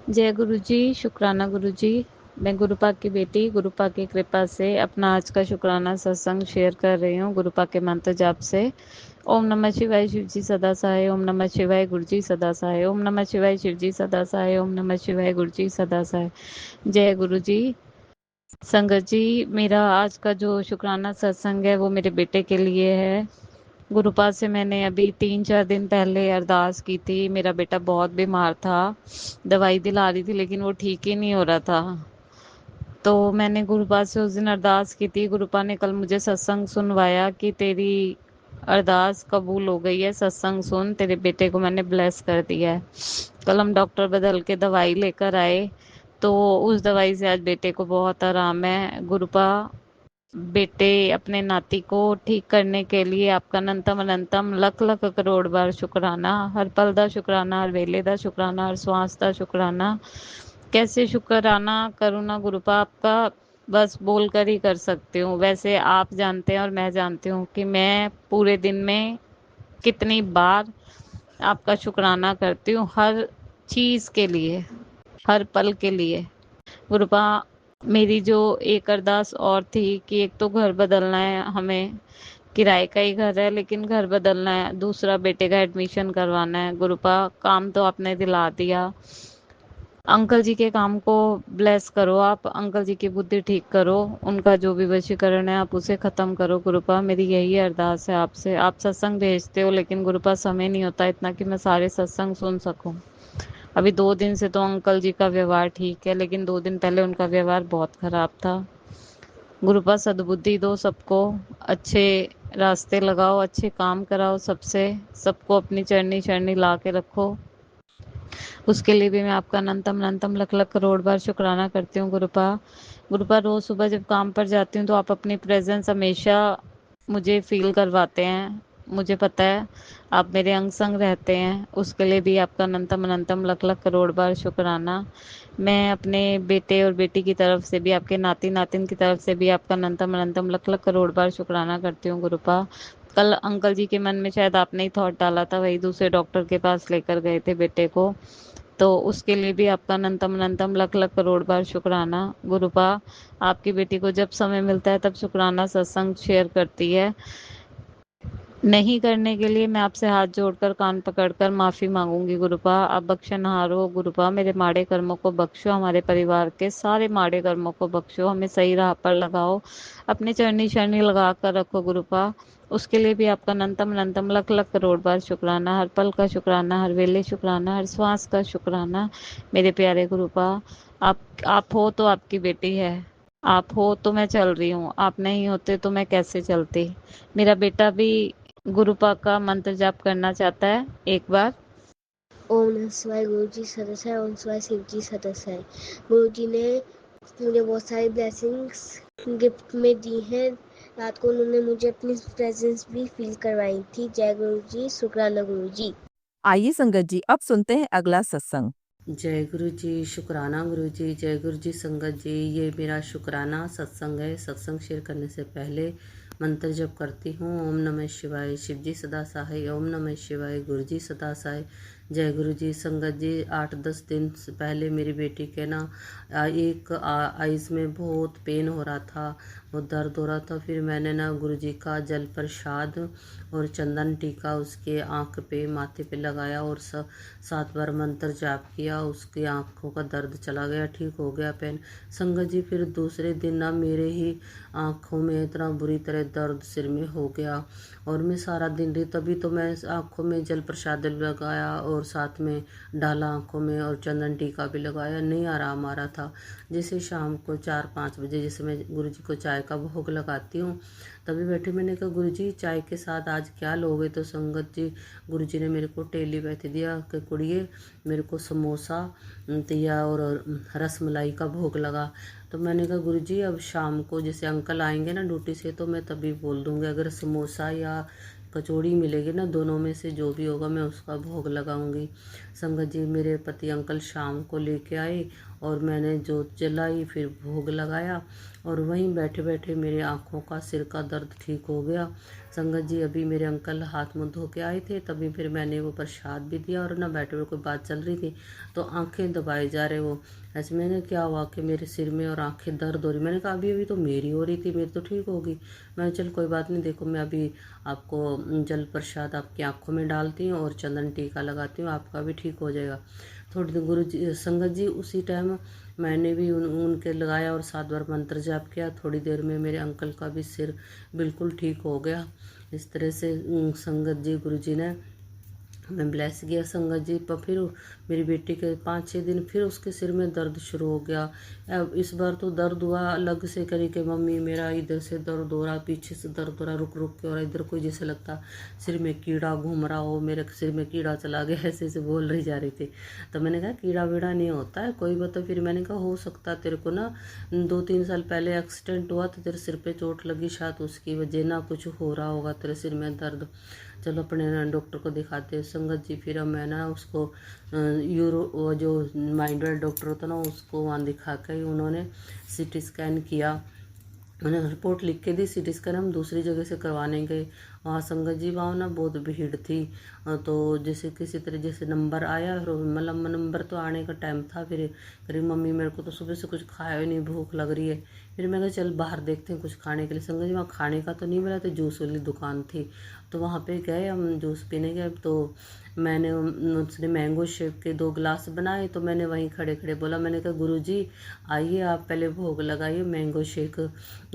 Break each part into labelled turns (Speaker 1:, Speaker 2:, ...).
Speaker 1: जय गुरु जी, शुक्राना गुरु जी। मैं गुरुपा की बेटी गुरुपा की कृपा से अपना आज का शुक्राना सत्संग शेयर कर रही हूँ गुरुपा के मंत्र जाप से। ओम नमः शिवाय शिव जी सदा सहाय, ओम नमः शिवाय गुरु जी सदा सहाय, ओम नमः शिवाय शिव जी सदा सहाय, ओम नमः शिवाय गुरु जी सदा सहाय। जय गुरु जी। संगत जी, मेरा आज का जो शुक्राना सत्संग है वो मेरे बेटे के लिए है। गुरुपा से मैंने अभी 3-4 दिन पहले अरदास की थी। मेरा बेटा बहुत बीमार था, दवाई दिला रही थी लेकिन वो ठीक ही नहीं हो रहा था। तो मैंने गुरुपा से उस दिन अरदास की थी। गुरुपा ने कल मुझे सत्संग सुनवाया कि तेरी अरदास कबूल हो गई है, सत्संग सुन, तेरे बेटे को मैंने ब्लेस कर दिया है। कल हम डॉक्टर बदल के दवाई लेकर आए, तो उस दवाई से आज बेटे को बहुत आराम है। गुरुपा, बेटे अपने नाती को ठीक करने के लिए आपका अनंतम अनंतम लख लख करोड़ बार शुक्राना। हर पल दा शुक्राना, हर वेले दा शुक्राना, हर श्वास दा शुक्राना। कैसे शुक्राना करूँ ना गुरुपा आपका, बस बोल कर ही कर सकती हूँ। वैसे आप जानते हैं और मैं जानती हूँ कि मैं पूरे दिन में कितनी बार आपका शुक्राना करती हूँ, हर चीज़ के लिए, हर पल के लिए। गुरुपा, मेरी जो एक अरदास और थी कि एक तो घर बदलना है हमें, किराए का ही घर है लेकिन घर बदलना है, दूसरा बेटे का एडमिशन करवाना है। गुरुपा, काम तो आपने दिला दिया। अंकल जी के काम को ब्लेस करो, आप अंकल जी की बुद्धि ठीक करो, उनका जो भी वशीकरण है आप उसे खत्म करो। गुरुपा, मेरी यही अरदास है आपसे। आप सत्संग भेजते हो लेकिन गुरुपा समय नहीं होता इतना कि मैं सारे सत्संग सुन सकूं। अभी 2 दिन से तो अंकल जी का व्यवहार ठीक है, लेकिन 2 दिन पहले उनका व्यवहार बहुत खराब था। गुरुपा, सद्बुद्धि दो सबको, अच्छे रास्ते लगाओ, अच्छे काम कराओ सबसे, सबको अपनी चरनी चरनी ला के रखो। उसके लिए भी मैं आपका अनंतम अनंतम लख लख करोड़ बार शुक्राना करती हूँ गुरुपा। गुरुपा, रोज सुबह जब काम पर जाती हूँ तो आप अपनी प्रेजेंस हमेशा मुझे फील करवाते हैं। मुझे पता है आप मेरे अंग संग रहते हैं, उसके लिए भी आपका अनंतम अनंतम लख लख करोड़ बार शुक्राना। मैं अपने बेटे और बेटी की तरफ से भी, आपके नाती नातिन की तरफ से भी आपका अनंतम अनंतम लख लख करोड़ बार शुक्राना करती हूँ गुरुपा। कल अंकल जी के मन में शायद आपने ही थॉट डाला था, वही दूसरे डॉक्टर के पास लेकर गए थे बेटे को, तो उसके लिए भी आपका अनंतम अनंतम लख लख करोड़ बार शुक्राना। गुरुपा, आपकी बेटी को जब समय मिलता है तब शुक्राना सत्संग शेयर करती है। नहीं करने के लिए मैं आपसे हाथ जोड़कर कान पकड़कर माफी मांगूंगी गुरुपा। आप बख्शनहार हो गुरुपा, मेरे माड़े कर्मों को बख्शो, हमारे परिवार के सारे माड़े कर्मों को बख्शो, हमें सही राह पर लगाओ, अपने चरनी शरणी लगा कर रखो गुरुपा। उसके लिए भी आपका अनंतम अनंतम लख लख करोड़ बार शुक्राना। हर पल का शुक्राना, हर वेले शुक्राना, हर श्वास का शुक्राना। मेरे प्यारे गुरुपा, आप हो तो आपकी बेटी है, आप हो तो मैं चल रही हूँ, आप नहीं होते तो मैं कैसे चलती। मेरा बेटा भी गुरुपा का मंत्र जाप करना चाहता है एक बार।
Speaker 2: ओम नमः शिवाय गुरु जी सदस्य है, ओम शिवाय शिव जी सदस्य है। गुरु जी ने मुझे बहुत सारी ब्लेसिंग्स गिफ्ट में दी हैं। रात को उन्होंने मुझे अपनी प्रेजेंस भी फील करवाई थी। जय गुरु जी, शुक्राना गुरु जी।
Speaker 3: आइए संगत जी, अब सुनते हैं अगला सत्संग।
Speaker 4: जय गुरु जी, शुक्राना गुरु जी। जय गुरु जी संगत जी, ये मेरा शुक्राना सत्संग है। सत्संग शेयर करने से पहले मंत्र जप करती हूँ। ओम नमः शिवाय शिव जी सदा सहाय, ओम नमः शिवाय गुरु जी सदा सहाय। जय गुरु जी संगत जी, 8-10 दिन से पहले मेरी बेटी के ना एक आइज़ में बहुत पेन हो रहा था, बहुत दर्द हो रहा था। फिर मैंने ना गुरु जी का जल प्रसाद और चंदन टीका उसके आँख पे माथे पे लगाया और 7 बार मंत्र जाप किया। उसकी आँखों का दर्द चला गया, ठीक हो गया पेन। संगत जी, फिर दूसरे दिन ना मेरे ही आँखों में इतना बुरी तरह दर्द सिर में हो गया और मैं सारा दिन रही। तभी तो मैं आँखों में जल प्रसाद लगाया और साथ में डाला आँखों में और चंदन टीका भी लगाया, नहीं आराम आ रहा था। जैसे शाम को 4-5 बजे जैसे मैं गुरु जी को चाय का भोग लगाती हूँ, तभी बैठे मैंने कहा गुरु जी चाय के साथ आज क्या लोगे। तो संगत जी, गुरु जी ने मेरे को टेलीपैथी दिया कि कुड़िए मेरे को समोसा दिया और रस मलाई का भोग लगा। तो मैंने कहा गुरु जी अब शाम को जैसे अंकल आएंगे ना ड्यूटी से तो मैं तभी बोल दूँगी, अगर समोसा या कचौड़ी मिलेगी ना, दोनों में से जो भी होगा मैं उसका भोग लगाऊंगी। संगत जी, मेरे पति अंकल शाम को लेके आए और मैंने जोत जलाई, फिर भोग लगाया और वहीं बैठे बैठे मेरे आँखों का सिर का दर्द ठीक हो गया। संगत जी अभी मेरे अंकल हाथ मुंह धो के आए थे, तभी फिर मैंने वो प्रसाद भी दिया और ना बैठे हुए कोई बात चल रही थी तो आंखें दबाए जा रहे वो। ऐसे मैंने क्या हुआ कि मेरे सिर में और आंखें दर्द हो रही। मैंने कहा अभी अभी तो मेरी हो रही थी, मेरी तो ठीक होगी। मैंने चल कोई बात नहीं, देखो मैं अभी आपको जल प्रसाद आपकी आंखों में डालती हूँ और चंदन टीका लगाती हूँ, आपका भी ठीक हो जाएगा। थोड़ी देर गुरु जी संगत जी उसी टाइम मैंने भी उनके लगाया और 7 बार मंत्र जाप किया। थोड़ी देर में मेरे अंकल का भी सिर बिल्कुल ठीक हो गया। इस तरह से संगत जी गुरु जी ने हमें ब्लेस किया। संगत जी पर फिर मेरी बेटी के 5-6 दिन फिर उसके सिर में दर्द शुरू हो गया। अब इस बार तो दर्द हुआ अलग से करी कि मम्मी मेरा इधर से दर्द हो रहा, पीछे से दर्द हो रहा, रुक रुक के, और इधर कोई जैसे लगता सिर में कीड़ा घूम रहा हो, मेरे सिर में कीड़ा चला गया, ऐसे ऐसे बोल रही जा रही थी। तो मैंने कहा कीड़ा वीड़ा नहीं होता है कोई बात। तो फिर मैंने कहा हो सकता तेरे को ना 2-3 साल पहले एक्सीडेंट हुआ तो तेरे सिर पे चोट लगी, शायद उसकी वजह ना कुछ हो रहा होगा तेरे सिर में दर्द। चलो अपने ना डॉक्टर को दिखाते हैं। संगत जी फिर मैं ना उसको यूरो वो जो माइंड वाला डॉक्टर होता ना उसको वहाँ दिखा के उन्होंने सीटी स्कैन किया। उन्होंने रिपोर्ट लिख के दी। सीटी स्कैन हम दूसरी जगह से करवाने गए। वहाँ संगत जी वहाँ ना बहुत भीड़ थी। तो जैसे किसी तरह जैसे नंबर आया, मतलब नंबर तो आने का टाइम था। फिर करीब मम्मी मेरे को तो सुबह से कुछ खाया ही नहीं, भूख लग रही है। फिर मैं कहा चल बाहर देखते हैं कुछ खाने के लिए। संगत जी वहाँ खाने का तो नहीं मिला, तो जूस वाली दुकान थी तो वहाँ पे गए हम जूस पीने गए। तो मैंने उसने मैंगो शेक के 2 गिलास बनाए। तो मैंने वहीं खड़े खड़े बोला, मैंने कहा गुरुजी आइए आप पहले भोग लगाइए, मैंगो शेक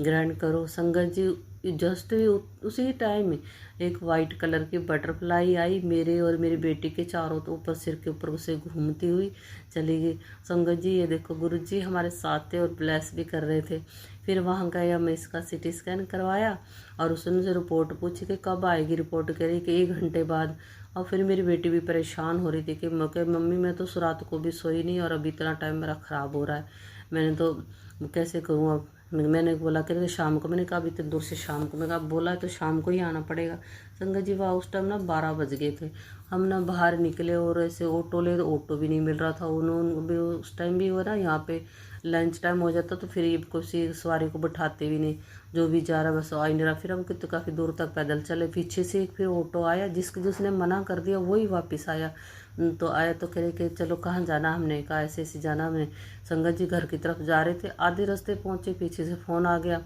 Speaker 4: ग्राइंड करो। संगत जी जस्ट उसी टाइम एक वाइट कलर की बटरफ्लाई आई मेरे और मेरी बेटी के चारों तो ऊपर सिर के ऊपर से घूमती हुई चली गई। संगत जी ये देखो गुरुजी हमारे साथ थे और ब्लेस भी कर रहे थे। फिर वहाँ गए, हम इसका सीटी स्कैन करवाया और उसने से रिपोर्ट पूछी कि कब आएगी रिपोर्ट, कह रही कि 1 घंटे बाद। और फिर मेरी बेटी भी परेशान हो रही थी कि मम्मी मैं तो रात को भी सोई नहीं और अभी इतना टाइम मेरा ख़राब हो रहा है, मैंने तो कैसे करूँ अब। मैंने बोला कि शाम को, मैंने कहा अभी इतनी दूर से शाम को, मैं कहा बोला है तो शाम को ही आना पड़ेगा। संगत जी वहाँ उस टाइम ना 12 बज गए थे। हम ना बाहर निकले और ऐसे ऑटो ले तो ऑटो भी नहीं मिल रहा था। उन्होंने भी उस टाइम भी हो ना यहाँ पे लंच टाइम हो जाता तो फिर ये किसी सवारी को बैठाते भी नहीं, जो भी जा रहा बस आ ही नहीं रहा। फिर हम कितने काफ़ी दूर तक पैदल चले। पीछे से फिर ऑटो आया, जिसने मना कर दिया वही वापस आया। तो आया तो कह रहे कि चलो कहाँ जाना, हमने कहा ऐसे ऐसे जाना। हमने संगत जी घर की तरफ जा रहे थे, आधे रास्ते पहुँचे, पीछे से फ़ोन आ गया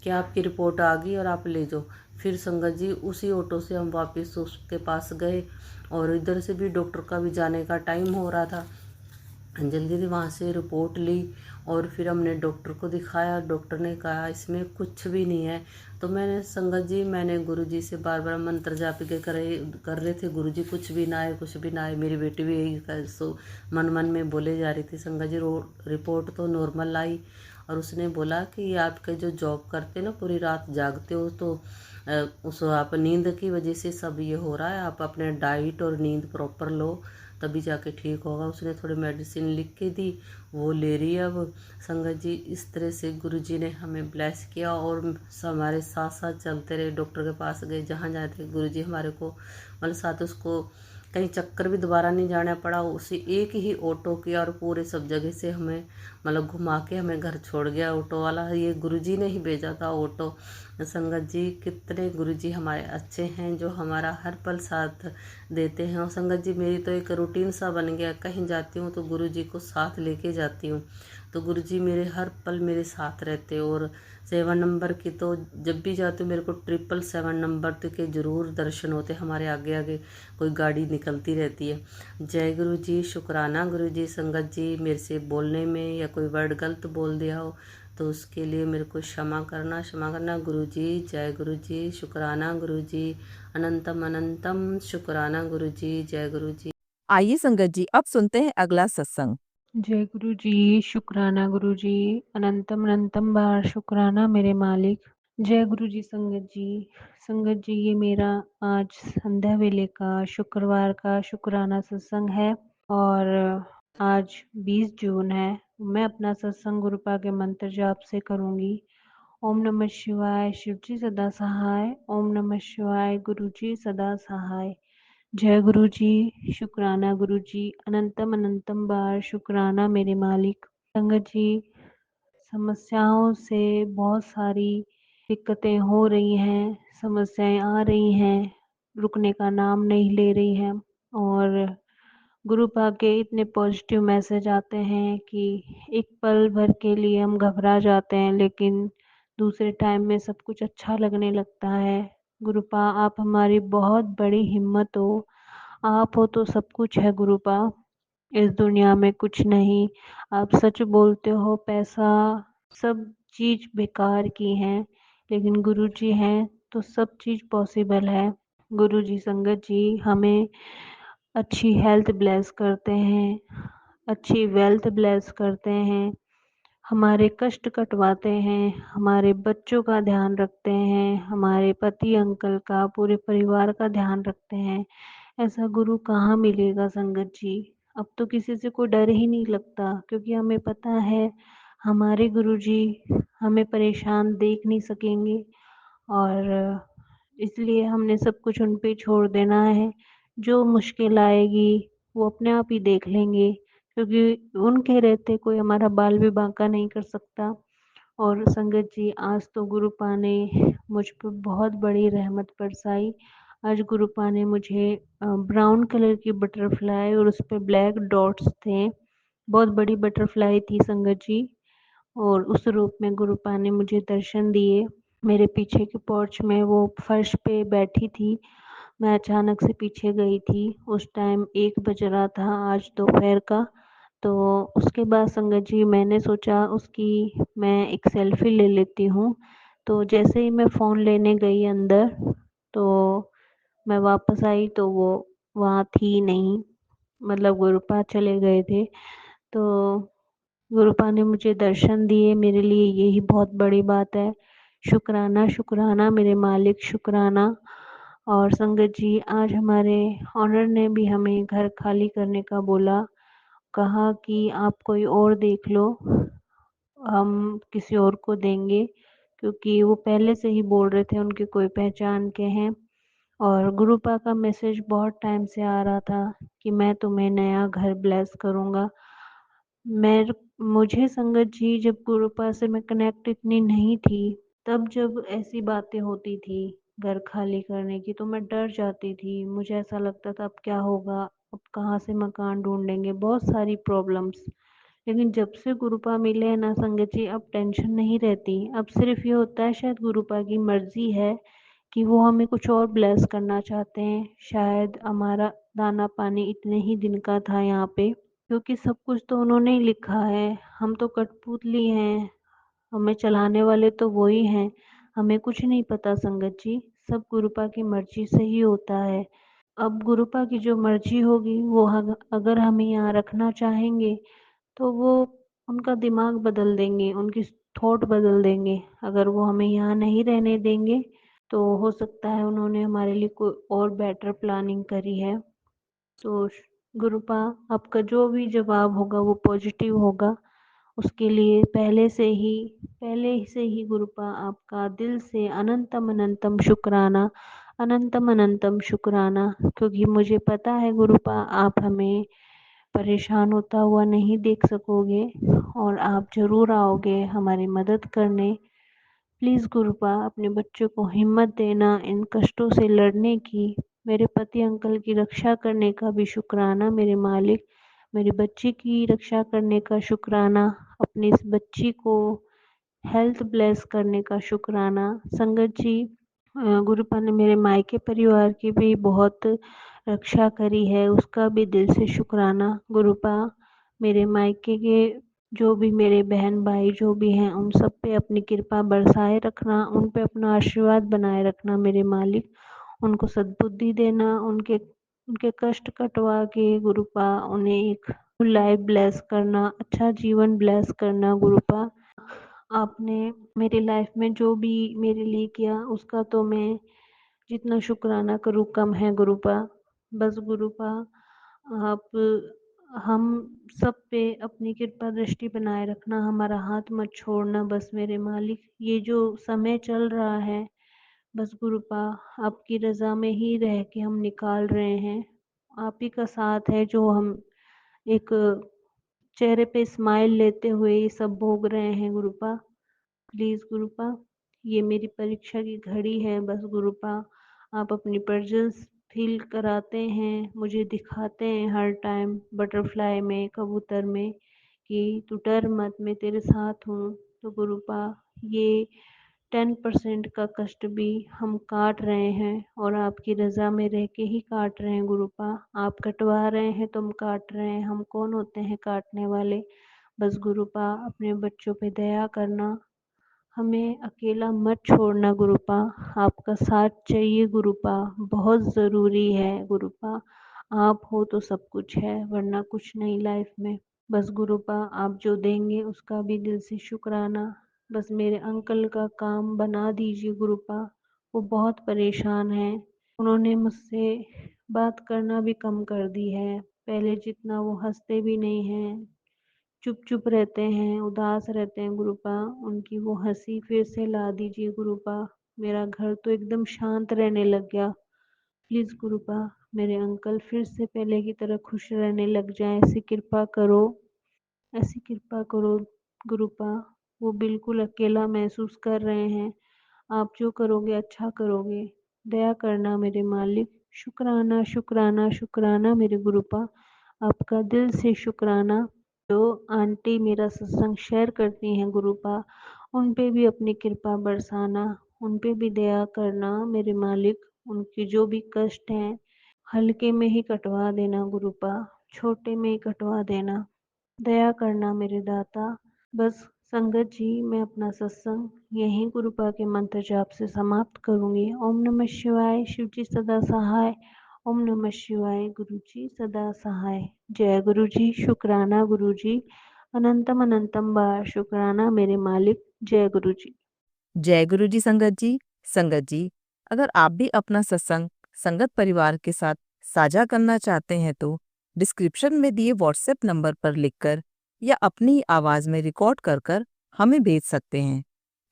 Speaker 4: कि आपकी रिपोर्ट आ गई और आप ले जाओ। फिर संगत जी उसी ऑटो से हम वापस उसके पास गए और इधर से भी डॉक्टर का भी जाने का टाइम हो रहा था। जल्दी जल्दी वहाँ से रिपोर्ट ली और फिर हमने डॉक्टर को दिखाया। डॉक्टर ने कहा इसमें कुछ भी नहीं है। तो मैंने संगत जी मैंने गुरुजी से बार बार मंत्र जाप के कर रहे थे, गुरुजी कुछ भी ना आए, कुछ भी ना आए। मेरी बेटी भी यही सो मन मन में बोले जा रही थी। संगत जी रिपोर्ट तो नॉर्मल आई और उसने बोला कि आपके जो जॉब करते ना पूरी रात जागते हो तो उस आप नींद की वजह से सब ये हो रहा है, आप अपने डाइट और नींद प्रॉपर लो तभी जाके ठीक होगा। उसने थोड़ी मेडिसिन लिख के दी, वो ले रही है अब। संगत जी इस तरह से गुरुजी ने हमें ब्लेस किया और हमारे साथ साथ चलते रहे। डॉक्टर के पास गए, जहाँ जाते गुरुजी हमारे को मतलब साथ उसको कहीं चक्कर भी दोबारा नहीं जाना पड़ा। उसी एक ही ऑटो किया और पूरे सब जगह से हमें मतलब घुमा के हमें घर छोड़ गया ऑटो वाला। ये गुरुजी ने ही भेजा था ऑटो। संगत जी कितने गुरुजी हमारे अच्छे हैं जो हमारा हर पल साथ देते हैं। और संगत जी मेरी तो एक रूटीन सा बन गया, कहीं जाती हूँ तो गुरुजी को साथ लेके जाती हूँ। तो गुरुजी मेरे हर पल मेरे साथ रहते। और 7 नंबर की तो जब भी जाती हूँ मेरे को 777 नंबर के जरूर दर्शन होते। हमारे आगे आगे कोई गाड़ी निकलती रहती है। जय गुरु जी, शुक्राना गुरु जी। संगत जी मेरे से बोलने में या कोई वर्ड गलत बोल दिया हो तो उसके लिए मेरे को क्षमा करना गुरु जी। जय गुरु जी, शुक्राना गुरु जी, अनंतम अनंतम शुक्राना गुरु जी। जय गुरु जी।
Speaker 3: आइए संगत जी अब सुनते हैं अगला सत्संग।
Speaker 1: जय गुरु जी, शुक्राना गुरु जी, अनंतम अनंतम बार शुक्राना मेरे मालिक। जय गुरु जी संगत जी ये मेरा आज संध्या वेले का शुक्रवार का शुक्राना सत्संग है और आज 20 जून है। मैं अपना सत्संग गुरुपा के मंत्र जाप से करूंगी। ओम नमः शिवाय, शिव जी सदा सहाय। ओम नमः शिवाय, गुरु जी सदा सहाय। जय गुरु जी, शुक्राना गुरु जी, अनंतम अनंतम बार शुक्राना मेरे मालिक। संगत जी समस्याओं से बहुत सारी
Speaker 5: दिक्कतें हो रही हैं, समस्याएं आ रही हैं, रुकने का नाम नहीं ले रही हैं। और गुरु पाक के इतने पॉजिटिव मैसेज आते हैं कि एक पल भर के लिए हम घबरा जाते हैं, लेकिन दूसरे टाइम में सब कुछ अच्छा लगने लगता है। गुरुपा आप हमारी बहुत बड़ी हिम्मत हो, आप हो तो सब कुछ है गुरुपा, इस दुनिया में कुछ नहीं। आप सच बोलते हो, पैसा सब चीज बेकार की हैं, लेकिन गुरु जी हैं तो सब चीज पॉसिबल है। गुरु जी संगत जी हमें अच्छी हेल्थ ब्लेस करते हैं, अच्छी वेल्थ ब्लेस करते हैं, हमारे कष्ट कटवाते हैं, हमारे बच्चों का ध्यान रखते हैं, हमारे पति अंकल का, पूरे परिवार का ध्यान रखते हैं। ऐसा गुरु कहाँ मिलेगा संगत जी। अब तो किसी से कोई डर ही नहीं लगता, क्योंकि हमें पता है हमारे गुरु जी हमें परेशान देख नहीं सकेंगे, और इसलिए हमने सब कुछ उन पे छोड़ देना है। जो मुश्किल आएगी वो अपने आप ही देख लेंगे, क्योंकि उनके रहते कोई हमारा बाल भी बांका नहीं कर सकता। और संगत जी आज तो गुरुपा ने मुझ पर बहुत बड़ी रहमत बरसाई। आज गुरुपा ने मुझे ब्राउन कलर की बटरफ्लाई और उस पर ब्लैक डॉट्स थे, बहुत बड़ी बटरफ्लाई थी संगत जी, और उस रूप में गुरुपा ने मुझे दर्शन दिए। मेरे पीछे के पोर्च में वो फर्श पे बैठी थी, मैं अचानक से पीछे गई थी। उस टाइम 1 बज रहा था आज दोपहर का। तो उसके बाद संगत जी मैंने सोचा उसकी मैं एक सेल्फी ले लेती हूँ। तो जैसे ही मैं फ़ोन लेने गई अंदर, तो मैं वापस आई तो वो वहाँ थी नहीं, मतलब गुरुपा चले गए थे। तो गुरुपा ने मुझे दर्शन दिए, मेरे लिए यही बहुत बड़ी बात है। शुक्राना शुक्राना मेरे मालिक, शुक्राना। और संगत जी आज हमारे ऑनर ने भी हमें घर खाली करने का बोला, कहा कि आप कोई और देख लो, हम किसी और को देंगे, क्योंकि वो पहले से ही बोल रहे थे उनके कोई पहचान के हैं। और गुरुपा का मैसेज बहुत टाइम से आ रहा था कि मैं तुम्हें नया घर ब्लेस करूँगा। मैं मुझे संगत जी जब गुरुपा से मैं कनेक्ट इतनी नहीं थी, तब जब ऐसी बातें होती थी घर खाली करने की, तो मैं डर जाती थी। मुझे ऐसा लगता था अब क्या होगा, अब कहाँ से मकान ढूंढेंगे, बहुत सारी प्रॉब्लम्स। लेकिन जब से गुरुपा मिले हैं ना संगत जी, अब टेंशन नहीं रहती। अब सिर्फ ये होता है शायद गुरुपा की मर्जी है कि वो हमें कुछ और ब्लेस करना चाहते हैं। शायद हमारा दाना पानी इतने ही दिन का था यहाँ पे, क्योंकि सब कुछ तो उन्होंने ही लिखा है। हम तो कठपुतली हैं, हमें चलाने वाले तो वो ही हैं। हमें कुछ नहीं पता संगत जी, सब गुरुपा की मर्जी से ही होता है। अब गुरुपा की जो मर्जी होगी वो अगर हमें यहाँ रखना चाहेंगे तो वो उनका दिमाग बदल देंगे, उनकी थॉट बदल देंगे। अगर वो हमें यहाँ नहीं रहने देंगे तो हो सकता है उन्होंने हमारे लिए कोई और बेटर प्लानिंग करी है। तो गुरुपा आपका जो भी जवाब होगा वो पॉजिटिव होगा, उसके लिए पहले से ही गुरुपा आपका दिल से अनंतम अनंतम शुक्राना, अनंतम अनंतम शुक्राना। क्योंकि मुझे पता है गुरुपा आप हमें परेशान होता हुआ नहीं देख सकोगे, और आप ज़रूर आओगे हमारी मदद करने। प्लीज़ गुरुपा अपने बच्चों को हिम्मत देना इन कष्टों से लड़ने की। मेरे पति अंकल की रक्षा करने का भी शुक्राना मेरे मालिक, मेरी बच्ची की रक्षा करने का शुक्राना, अपनी इस बच्ची को हेल्थ ब्लेस करने का शुक्राना। संगत जी गुरुपा ने मेरे मायके परिवार की भी बहुत रक्षा करी है, उसका भी दिल से शुक्राना। गुरुपा मेरे मायके के जो भी मेरे बहन भाई जो भी हैं उन सब पे अपनी कृपा बरसाए रखना, उन पे अपना आशीर्वाद बनाए रखना मेरे मालिक। उनको सद्बुद्धि देना, उनके उनके कष्ट कटवा के गुरुपा उन्हें एक लाइफ ब्लेस करना, अच्छा जीवन ब्लेस करना। गुरुपा आपने मेरी लाइफ में जो भी मेरे लिए किया उसका तो मैं जितना शुक्राना करूँ कम है गुरुपा। बस गुरुपा आप हम सब पे अपनी कृपा दृष्टि बनाए रखना, हमारा हाथ मत छोड़ना बस मेरे मालिक। ये जो समय चल रहा है बस गुरुपा आपकी रज़ा में ही रह के हम निकाल रहे हैं। आप ही का साथ है जो हम एक चेहरे पे स्माइल लेते हुए ये सब भोग रहे हैं गुरुपा। प्लीज़ गुरुपा ये मेरी परीक्षा की घड़ी है। बस गुरुपा आप अपनी प्रेजेंस फील कराते हैं, मुझे दिखाते हैं हर टाइम बटरफ्लाई में, कबूतर में कि तू डर मत, मैं तेरे साथ हूँ। तो गुरुपा ये 10% का कष्ट भी हम काट रहे हैं और आपकी रज़ा में रह के ही काट रहे हैं गुरुपा। आप कटवा रहे हैं तो हम काट रहे हैं, हम कौन होते हैं काटने वाले। बस गुरुपा अपने बच्चों पे दया करना, हमें अकेला मत छोड़ना गुरुपा। आपका साथ चाहिए गुरुपा, बहुत ज़रूरी है गुरुपा। आप हो तो सब कुछ है, वरना कुछ नहीं लाइफ में। बस गुरुपा आप जो देंगे उसका भी दिल से शुक्राना। बस मेरे अंकल का काम बना दीजिए गुरुपा, वो बहुत परेशान हैं। उन्होंने मुझसे बात करना भी कम कर दी है, पहले जितना वो हंसते भी नहीं हैं, चुप चुप रहते हैं, उदास रहते हैं गुरुपा। उनकी वो हंसी फिर से ला दीजिए गुरुपा, मेरा घर तो एकदम शांत रहने लग गया। प्लीज़ गुरुपा मेरे अंकल फिर से पहले की तरह खुश रहने लग जाएं, ऐसी कृपा करो, ऐसी कृपा करो गुरुपा। वो बिल्कुल अकेला महसूस कर रहे हैं, आप जो करोगे अच्छा करोगे, दया करना मेरे मालिक। शुक्राना शुक्राना शुक्राना मेरे गुरुपा, आपका दिल से शुक्राना। जो आंटी मेरा सत्संग शेयर करती हैं गुरुपा, उन पे भी अपनी कृपा बरसाना, उन पे भी दया करना मेरे मालिक। उनके जो भी कष्ट हैं हल्के में ही कटवा देना गुरुपा, छोटे में ही कटवा देना, दया करना मेरे दाता। बस संगत जी मैं अपना सत्संग यहीं गुरुपा के मंत्र जाप से समाप्त करूंगी। ओम नमः शिवाय, शिव जी सदा सहाय। ओम नमः शिवाय, गुरु जी सदा सहाय। जय गुरु जी, शुक्राना गुरु जी, अनंतम अनंतम बार शुक्राना मेरे मालिक। जय गुरु जी।
Speaker 3: जय गुरु जी संगत जी। संगत जी, अगर आप भी अपना सत्संग संगत परिवार के साथ साझा करना चाहते हैं तो डिस्क्रिप्शन में दिए व्हाट्सएप नंबर पर लिखकर या अपनी आवाज में रिकॉर्ड कर कर हमें भेज सकते हैं।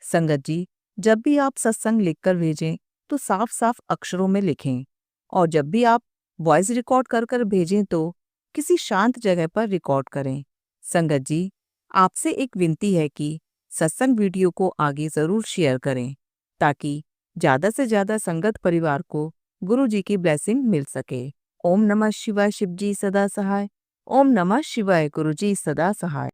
Speaker 3: संगत जी, जब भी आप सत्संग लिखकर भेजें तो साफ साफ अक्षरों में लिखें, और जब भी आप वॉइस रिकॉर्ड कर कर भेजें तो किसी शांत जगह पर रिकॉर्ड करें। संगत जी, आपसे एक विनती है कि सत्संग वीडियो को आगे जरूर शेयर करें ताकि ज्यादा से ज्यादा संगत परिवार को गुरु जी की ब्लेसिंग मिल सके। ओम नमः शिवाय, शिव जी सदा सहाय। ओम नमः शिवाय, गुरु जी सदा सहाय।